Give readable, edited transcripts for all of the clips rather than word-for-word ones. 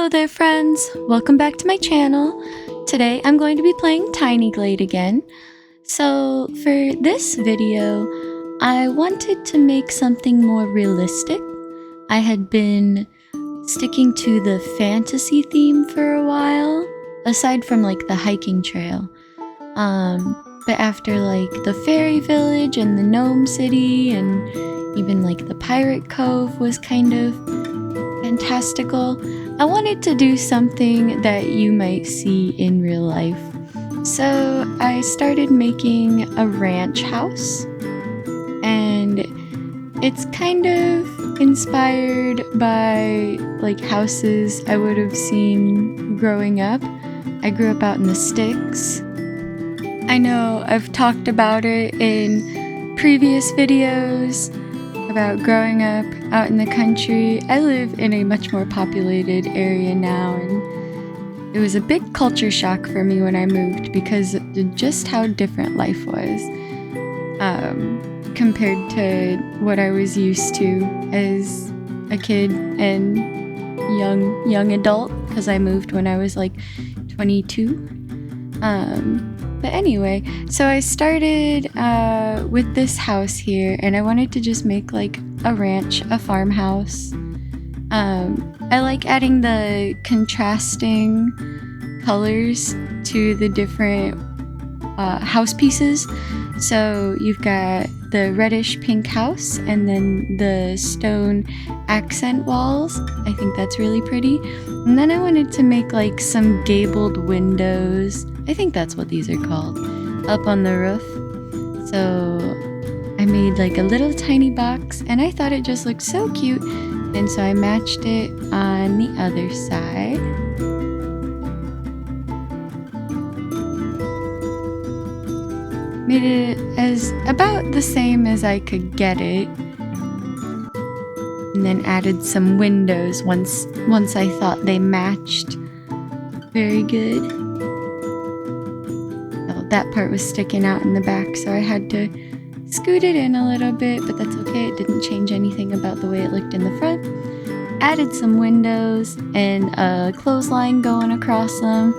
Hello there friends, welcome back to my channel. Today I'm going to be playing Tiny Glade again. So for this video, I wanted to make something more realistic. I had been sticking to the fantasy theme for a while, aside from like the hiking trail. But after like the fairy village and the gnome city and even like the pirate cove was kind of fantastical, I wanted to do something that you might see in real life. So I started making a ranch house, and it's kind of inspired by like houses I would have seen growing up. I grew up out in the sticks. I know I've talked about it in previous videos about growing up out in the country. I live in a much more populated area now, and it was a big culture shock for me when I moved because of just how different life was compared to what I was used to as a kid and young adult, because I moved when I was like 22. But anyway, so I started with this house here, and I wanted to just make like a ranch, a farmhouse. I like adding the contrasting colors to the different house pieces. So you've got the reddish pink house and then the stone accent walls. I think that's really pretty. And then I wanted to make like some gabled windows. I think that's what these are called, up on the roof. So I made like a little tiny box, and I thought it just looked so cute, and so I matched it on the other side. Made it as about the same as I could get it, and then added some windows once I thought they matched very good. That part was sticking out in the back, so I had to scoot it in a little bit, but that's okay. It didn't change anything about the way it looked in the front. Added some windows and a clothesline going across them.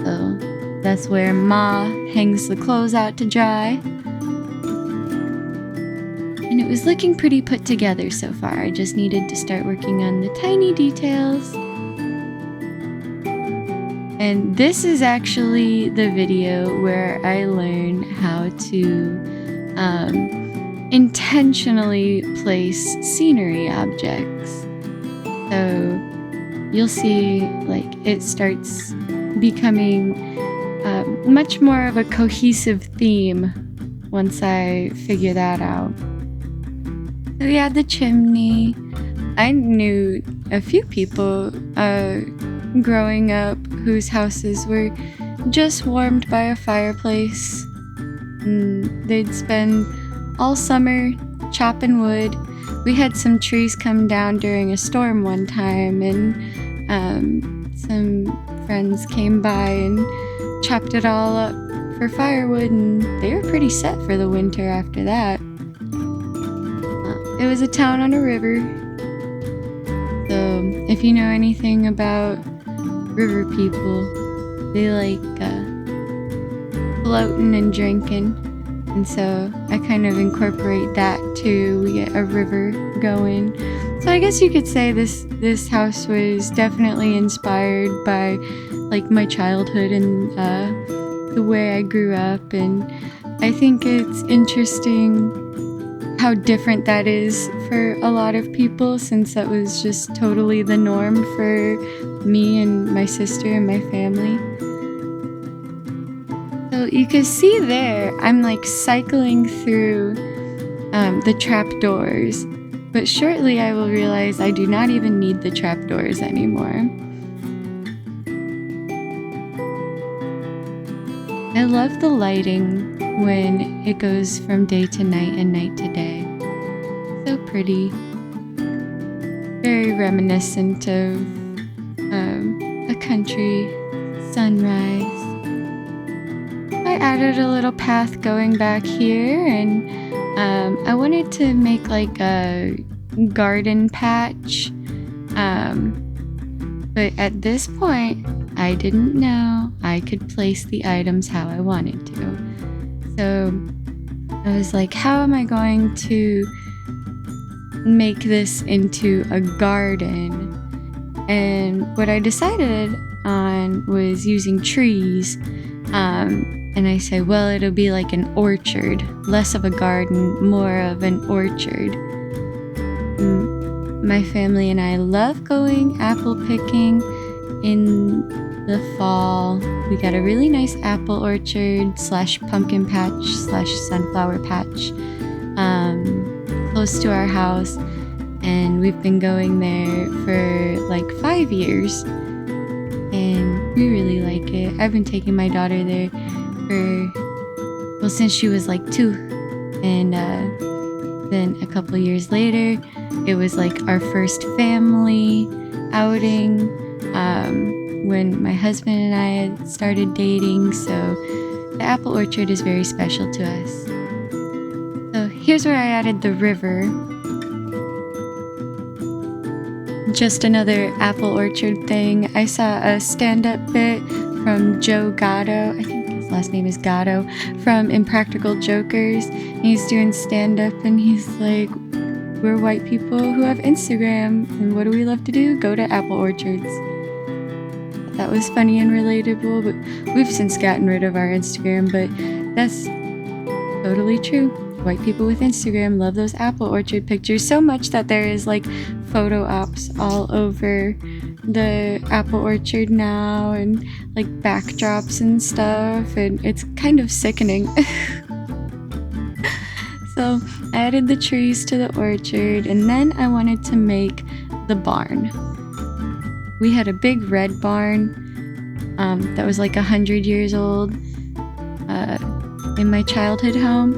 So that's where Ma hangs the clothes out to dry. And it was looking pretty put together so far. I just needed to start working on the tiny details. And this is actually the video where I learn how to intentionally place scenery objects. So you'll see like it starts becoming much more of a cohesive theme once I figure that out. So we had the chimney. I knew a few people growing up whose houses were just warmed by a fireplace, and they'd spend all summer chopping wood. We had some trees come down during a storm one time, and some friends came by and chopped it all up for firewood, and they were pretty set for the winter after that. It was a town on a river, so if you know anything about river people, they like floating and drinking, and so I kind of incorporate that too. We get a river going, so I guess you could say this house was definitely inspired by like my childhood and the way I grew up. And I think it's interesting how different that is for a lot of people, since that was just totally the norm for me and my sister and my family. So you can see there, I'm like cycling through the trapdoors, but shortly I will realize I do not even need the trapdoors anymore. I love the lighting when it goes from day to night and night to day. So pretty. Very reminiscent of a country sunrise. I added a little path going back here, and I wanted to make like a garden patch But at this point, I didn't know I could place the items how I wanted to. So I was like, how am I going to make this into a garden? And what I decided on was using trees. And I said, well, it'll be like an orchard, less of a garden, more of an orchard. My family and I love going apple picking in the fall. We got a really nice apple orchard / pumpkin patch / sunflower patch close to our house, and we've been going there for like 5 years, and we really like it. I've been taking my daughter there since she was like 2, and then a couple years later it was like our first family outing when my husband and I had started dating, so the apple orchard is very special to us. So here's where I added the river. Just another apple orchard thing. I saw a stand-up bit from Joe Gatto, I think his last name is Gatto, from Impractical Jokers. And he's doing stand-up and he's like, we're white people who have Instagram, and what do we love to do? Go to apple orchards. That was funny and relatable, but we've since gotten rid of our Instagram, but that's totally true. White people with Instagram love those apple orchard pictures so much that there is like photo ops all over the apple orchard now, and like backdrops and stuff, and it's kind of sickening. So I added the trees to the orchard, and then I wanted to make the barn. We had a big red barn that was like 100 years old in my childhood home,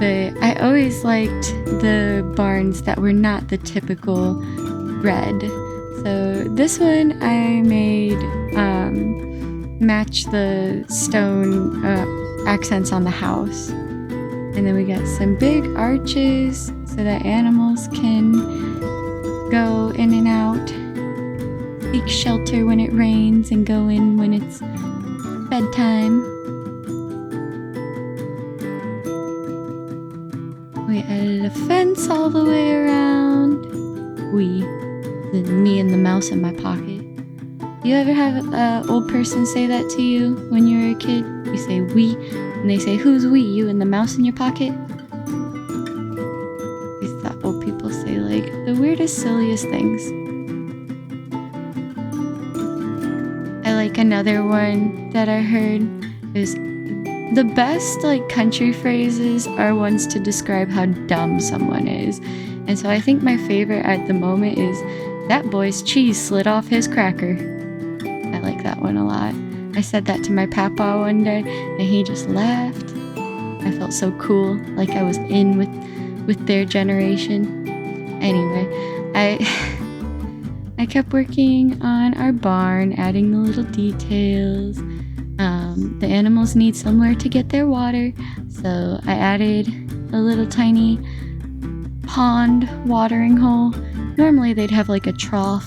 but I always liked the barns that were not the typical red. So this one I made match the stone accents on the house. And then we got some big arches so that animals can go in and out, seek shelter when it rains, and go in when it's bedtime. We added a fence all the way around. Me and the mouse in my pocket. You ever have an old person say that to you when you were a kid? You say we, and they say, who's we? You and the mouse in your pocket? I thought old people say like the weirdest, silliest things. I like another one that I heard is the best like country phrases are ones to describe how dumb someone is. And so I think my favorite at the moment is, that boy's cheese slid off his cracker. I like that one a lot. I said that to my papa one day, and he just laughed. I felt so cool, like I was in with their generation. Anyway, I kept working on our barn, adding the little details. The animals need somewhere to get their water, so I added a little tiny pond watering hole. Normally they'd have like a trough.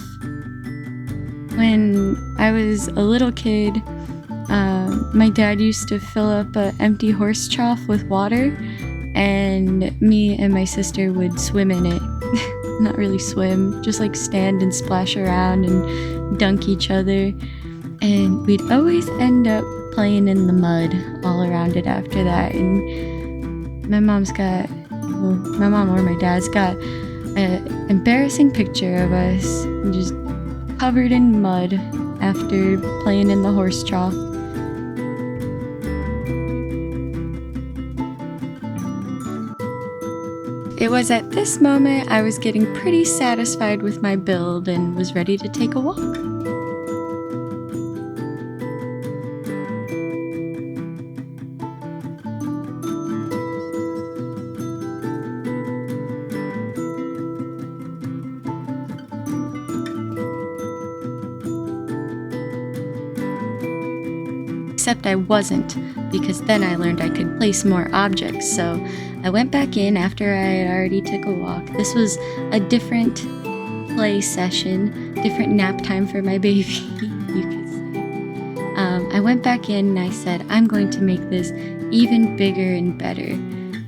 When I was a little kid, my dad used to fill up an empty horse trough with water, and me and my sister would swim in it. Not really swim, just like stand and splash around and dunk each other. And we'd always end up playing in the mud all around it after that. And my mom or my dad's got an embarrassing picture of us just covered in mud after playing in the horse trough. It was at this moment I was getting pretty satisfied with my build and was ready to take a walk. Except I wasn't, because then I learned I could place more objects, so I went back in after I had already took a walk. This was a different play session, different nap time for my baby, you could say. I went back in and I said, I'm going to make this even bigger and better,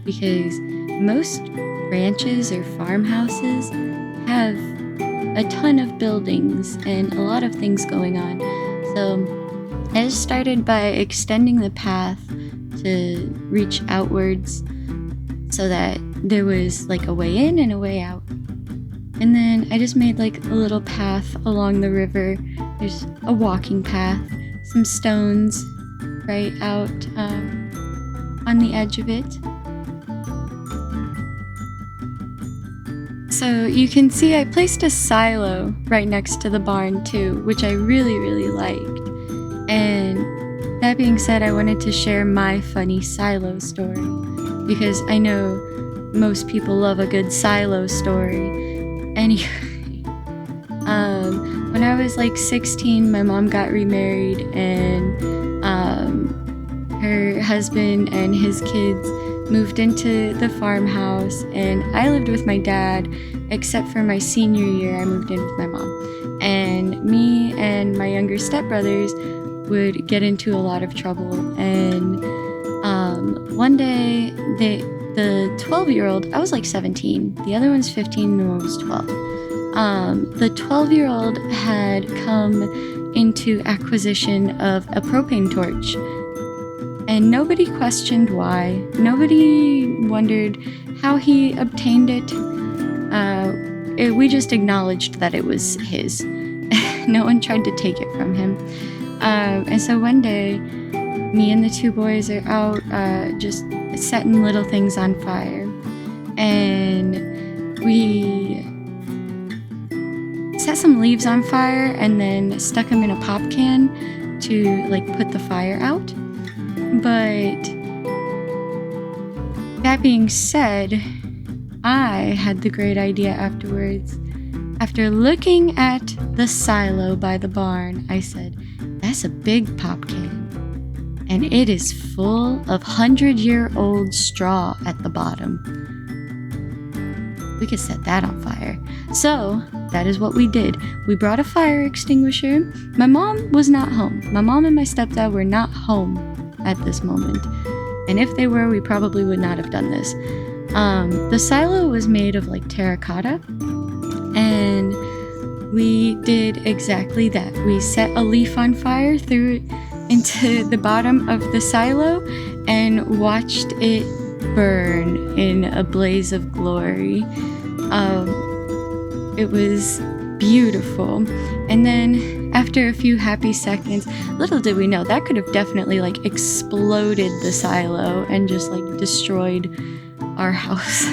because most ranches or farmhouses have a ton of buildings and a lot of things going on. So I just started by extending the path to reach outwards so that there was like a way in and a way out. And then I just made like a little path along the river. There's a walking path, some stones right out on the edge of it. So you can see I placed a silo right next to the barn too, which I really, really liked. And that being said, I wanted to share my funny silo story, because I know most people love a good silo story. Anyway, when I was like 16, my mom got remarried, and her husband and his kids moved into the farmhouse, and I lived with my dad, except for my senior year I moved in with my mom. And me and my younger stepbrothers would get into a lot of trouble, and one day the 12-year-old, I was like 17, the other one's 15 and one was 12. The 12-year-old had come into acquisition of a propane torch, and nobody questioned why. Nobody wondered how he obtained it. We just acknowledged that it was his. No one tried to take it from him. And so one day, me and the two boys are out just setting little things on fire. And we set some leaves on fire and then stuck them in a pop can to like put the fire out. But that being said, I had the great idea afterwards. After looking at the silo by the barn, I said, that's a big pop can, and it is full of 100-year-old straw at the bottom. We could set that on fire. So that is what we did. We brought a fire extinguisher. My mom was not home. My mom and my stepdad were not home at this moment. And if they were, we probably would not have done this. The silo was made of like terracotta, and we did exactly that. We set a leaf on fire, threw it into the bottom of the silo, and watched it burn in a blaze of glory. It was beautiful. And then after a few happy seconds, little did we know that could have definitely like exploded the silo and just like destroyed our house.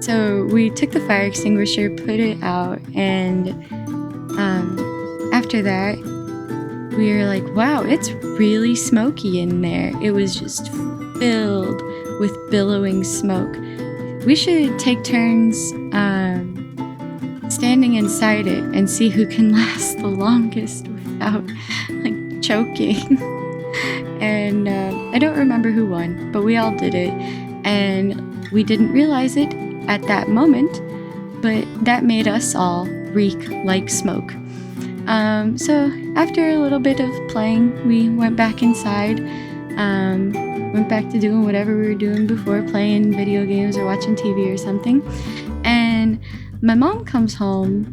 So we took the fire extinguisher, put it out, and after that we were like, wow, it's really smoky in there. It was just filled with billowing smoke. We should take turns standing inside it and see who can last the longest without like choking. And I don't remember who won, but we all did it, and we didn't realize it at that moment, but that made us all reek like smoke. So after a little bit of playing, we went back inside, went back to doing whatever we were doing before, playing video games or watching TV or something. And my mom comes home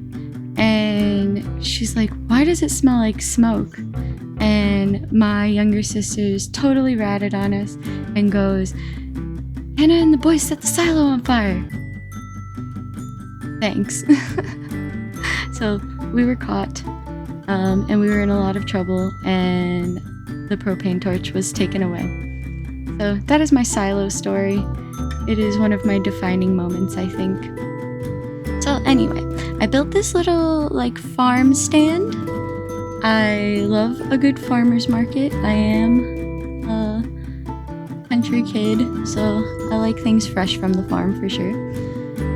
and she's like, why does it smell like smoke? And my younger sister's totally ratted on us and goes, Hannah and the boys set the silo on fire. Thanks. So we were caught, and we were in a lot of trouble, and the propane torch was taken away. So that is my silo story. It is one of my defining moments, I think. So anyway, I built this little like farm stand. I love a good farmer's market. I am a country kid, so I like things fresh from the farm for sure.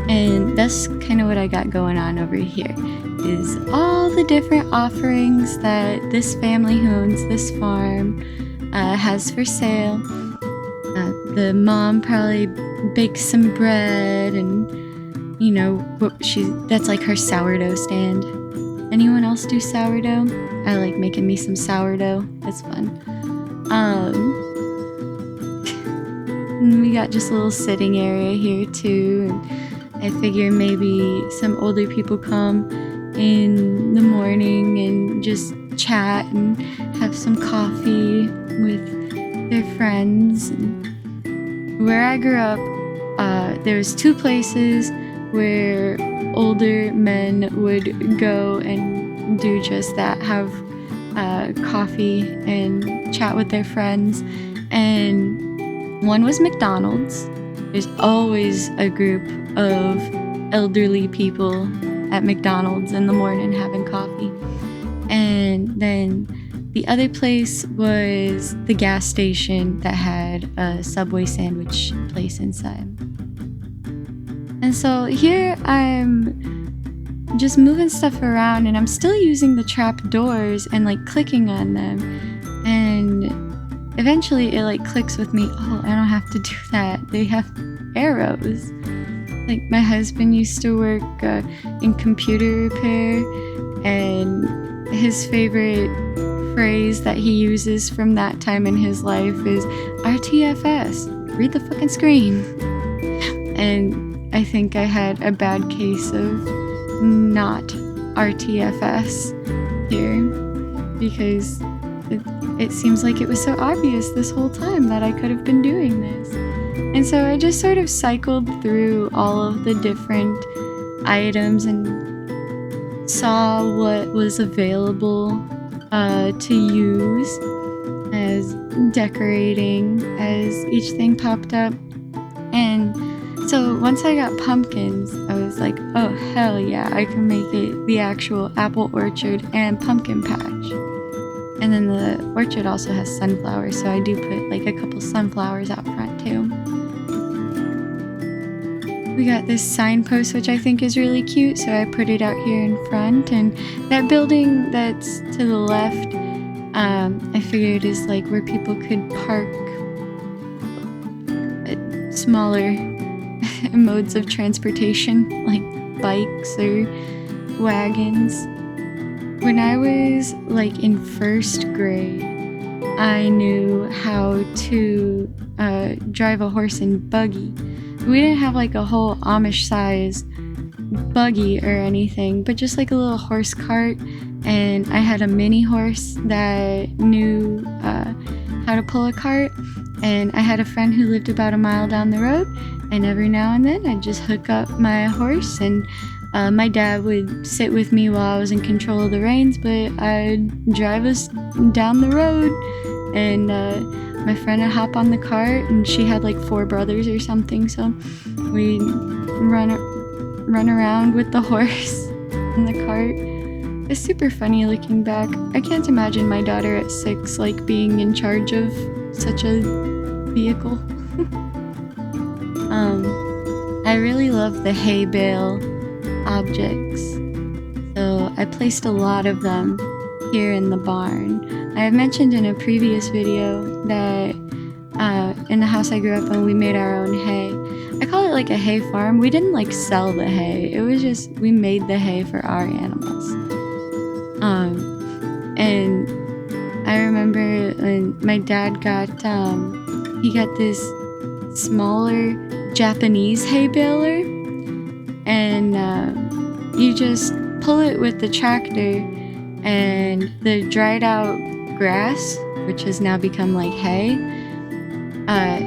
And that's kind of what I got going on over here, is all the different offerings that this family who owns this farm has for sale. The mom probably bakes some bread and you know, that's like her sourdough stand. Anyone else do sourdough? I like making me some sourdough. It's fun. We got just a little sitting area here too. And I figure maybe some older people come in the morning and just chat and have some coffee with their friends. And where I grew up, there was 2 places where older men would go and do just that, have coffee and chat with their friends. And one was McDonald's. There's always a group of elderly people at McDonald's in the morning having coffee. And then the other place was the gas station that had a Subway sandwich place inside. And so here I'm just moving stuff around, and I'm still using the trap doors and like clicking on them. And eventually it like clicks with me, oh, I don't have to do that. They have arrows. Like my husband used to work in computer repair, and his favorite phrase that he uses from that time in his life is RTFS, read the fucking screen. And I think I had a bad case of not RTFS here, because it seems like it was so obvious this whole time that I could have been doing this. And so I just sort of cycled through all of the different items and saw what was available to use as decorating as each thing popped up. And so once I got pumpkins, I was like, oh hell yeah, I can make it the actual apple orchard and pumpkin patch. And then the orchard also has sunflowers, so I do put like a couple sunflowers out front too. We got this signpost, which I think is really cute, so I put it out here in front. And that building that's to the left, I figured is like where people could park smaller modes of transportation, like bikes or wagons. When I was like in 1st grade, I knew how to drive a horse and buggy. We didn't have like a whole Amish size buggy or anything, but just like a little horse cart. And I had a mini horse that knew how to pull a cart. And I had a friend who lived about a mile down the road. And every now and then I'd just hook up my horse, and my dad would sit with me while I was in control of the reins, but I'd drive us down the road. And my friend would hop on the cart, and she had like 4 brothers or something, so we'd run around with the horse in the cart. It's super funny looking back. I can't imagine my daughter at 6 like being in charge of such a vehicle. I really love the hay bale objects, so I placed a lot of them here in the barn. I have mentioned in a previous video that in the house I grew up in, we made our own hay. I call it like a hay farm. We didn't like sell the hay. It was just, we made the hay for our animals. And I remember when my dad got, he got this smaller Japanese hay baler, and you just pull it with the tractor, and the dried out grass, which has now become like hay,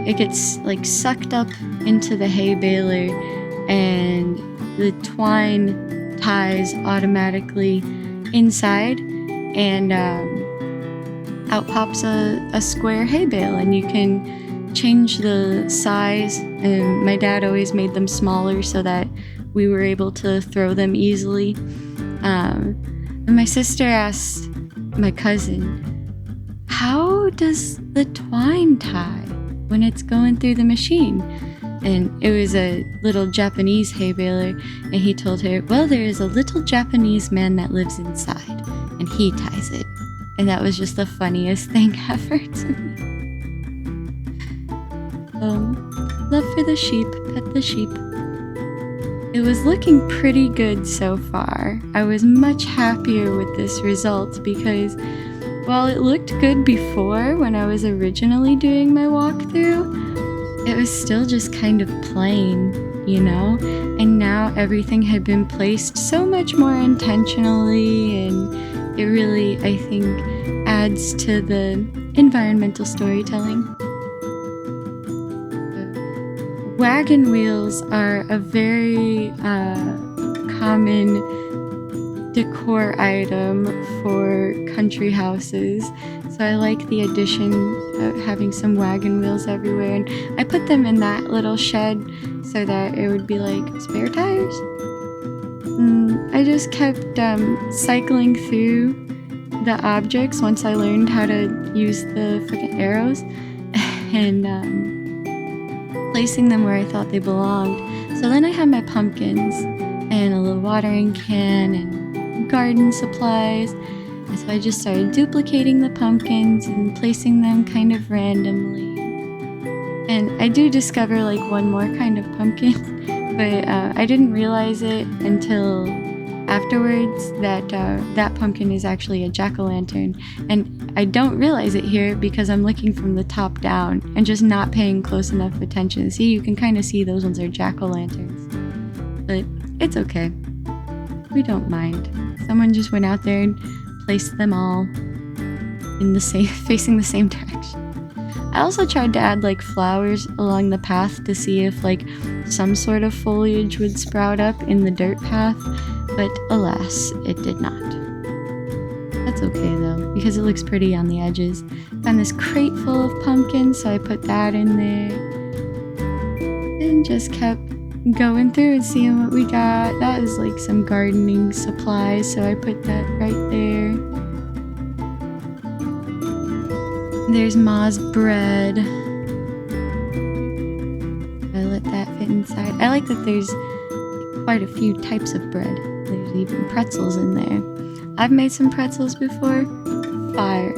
it gets like sucked up into the hay baler, and the twine ties automatically inside, and out pops a square hay bale, and you can change the size. And my dad always made them smaller so that we were able to throw them easily. And my sister asked my cousin, how does the twine tie when it's going through the machine? And it was a little Japanese hay baler, and he told her, well, there is a little Japanese man that lives inside, and he ties it. And that was just the funniest thing ever to me. Love for the sheep, pet the sheep. It was looking pretty good so far. I was much happier with this result because while it looked good before when I was originally doing my walkthrough, it was still just kind of plain, you know? And now everything had been placed so much more intentionally, and it really, I think, adds to the environmental storytelling. Wagon wheels are a very common decor item for country houses, so I like the addition of having some wagon wheels everywhere, and I put them in that little shed so that it would be like spare tires. I just kept cycling through the objects once I learned how to use the fucking arrows and placing them where I thought they belonged. So then I had my pumpkins and a little watering can and garden supplies. And so I just started duplicating the pumpkins and placing them kind of randomly. And I do discover like one more kind of pumpkin, but I didn't realize it until afterwards that that pumpkin is actually a jack-o'-lantern, and I don't realize it here because I'm looking from the top down and just not paying close enough attention. See, you can kind of see those ones are jack-o'-lanterns, but it's okay. We don't mind. Someone just went out there and placed them all in the same, facing the same direction. I also tried to add like flowers along the path to see if like some sort of foliage would sprout up in the dirt path, but alas, it did not. That's okay though, because it looks pretty on the edges. Found this crate full of pumpkins, so I put that in there. And just kept going through and seeing what we got. That is like some gardening supplies, so I put that right there. There's Ma's bread. I let that fit inside. I like that there's quite a few types of bread. There's even pretzels in there. I've made some pretzels before. Fire.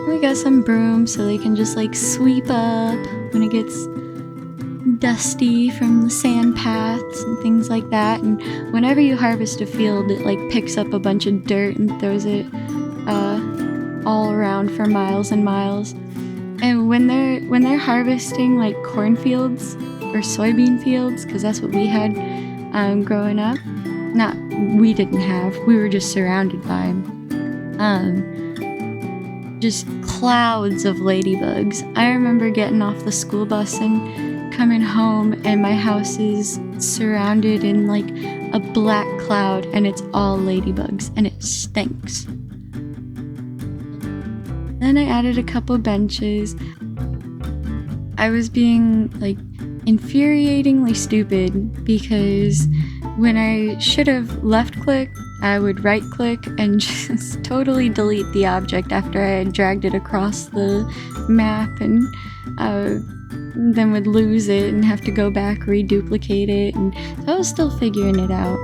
We got some brooms so they can just like sweep up when it gets dusty from the sand paths and things like that. And whenever you harvest a field, it like picks up a bunch of dirt and throws it all around for miles and miles. And when they're harvesting like cornfields or soybean fields, because that's what we had growing up. Not we didn't have. We were just surrounded by just clouds of ladybugs. I remember getting off the school bus and coming home, and my house is surrounded in like a black cloud, and it's all ladybugs, and it stinks. Then I added a couple benches. I was being like infuriatingly stupid because when I should have left click, I would right click and just totally delete the object after I had dragged it across the map, and then would lose it and have to go back, reduplicate it. And so I was still figuring it out.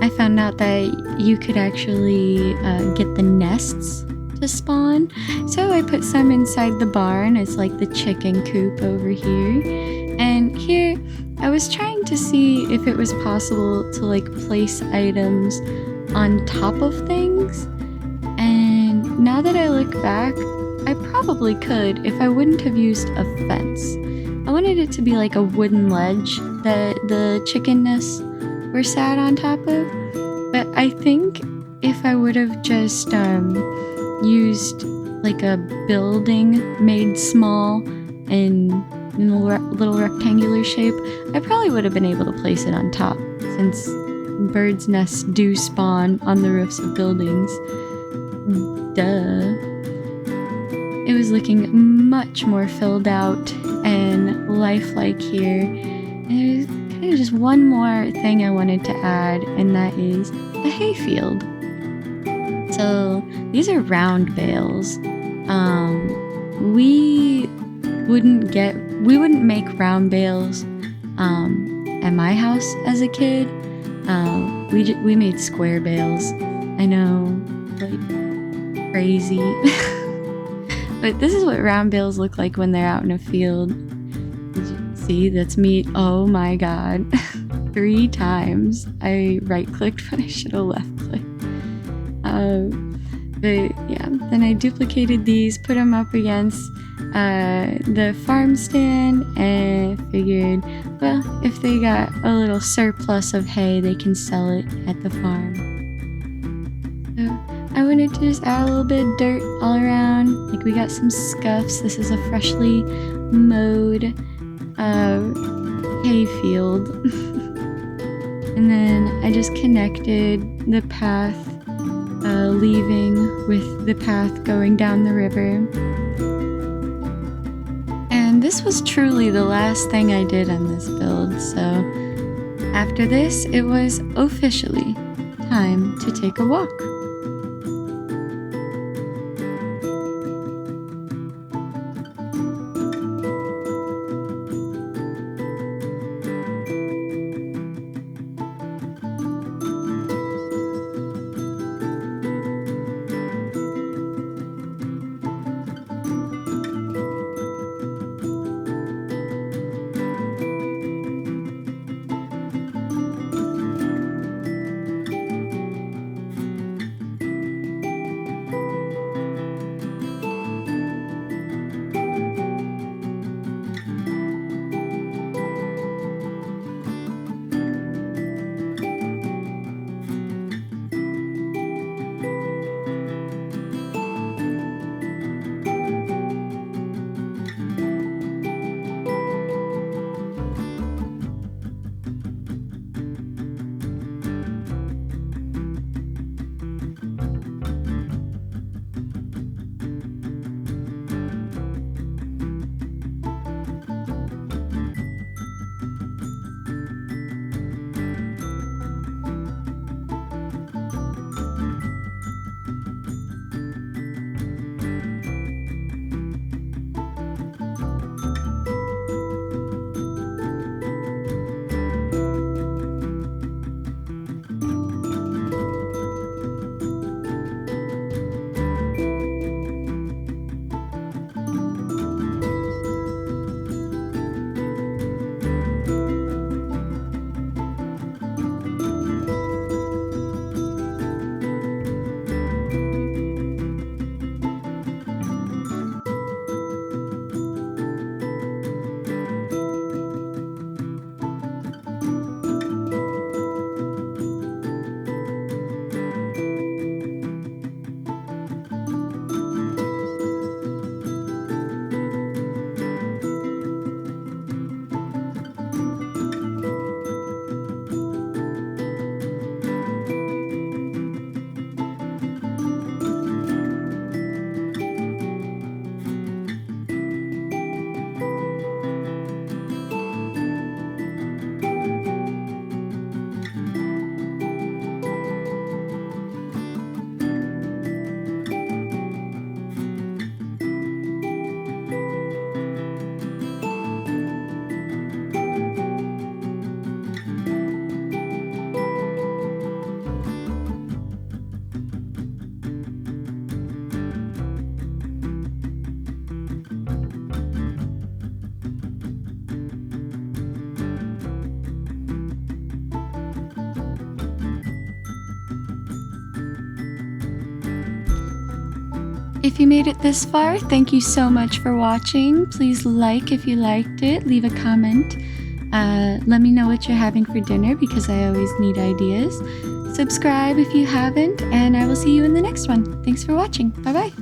I found out that you could actually get the nests to spawn. So I put some inside the barn. It's like the chicken coop over here. And here I was trying to see if it was possible to like place items on top of things. And now that I look back, I probably could if I wouldn't have used a fence. I wanted it to be like a wooden ledge that the chicken nests were sat on top of. But I think if I would have just used like a building made small and in a little rectangular shape, I probably would have been able to place it on top, since birds' nests do spawn on the roofs of buildings. Duh. It was looking much more filled out and lifelike here. And there's kind of just one more thing I wanted to add, and that is a hayfield. So these are round bales. We wouldn't make round bales at my house as a kid. We made square bales. I know, like crazy. But this is what round bales look like when they're out in a field. Did you see? That's me. Oh my god. 3 times. I right-clicked when I should have left-clicked. But yeah, then I duplicated these, put them up against the farm stand, and figured, well, if they got a little surplus of hay, they can sell it at the farm. So I wanted to just add a little bit of dirt all around. Like, we got some scuffs. This is a freshly mowed hay field. And then I just connected the path leaving with the path going down the river. And this was truly the last thing I did on this build, so after this, it was officially time to take a walk. If you made it this far, thank you so much for watching. Please like if you liked it, leave a comment. Let me know what you're having for dinner because I always need ideas. Subscribe if you haven't, and I will see you in the next one. Thanks for watching. Bye-bye.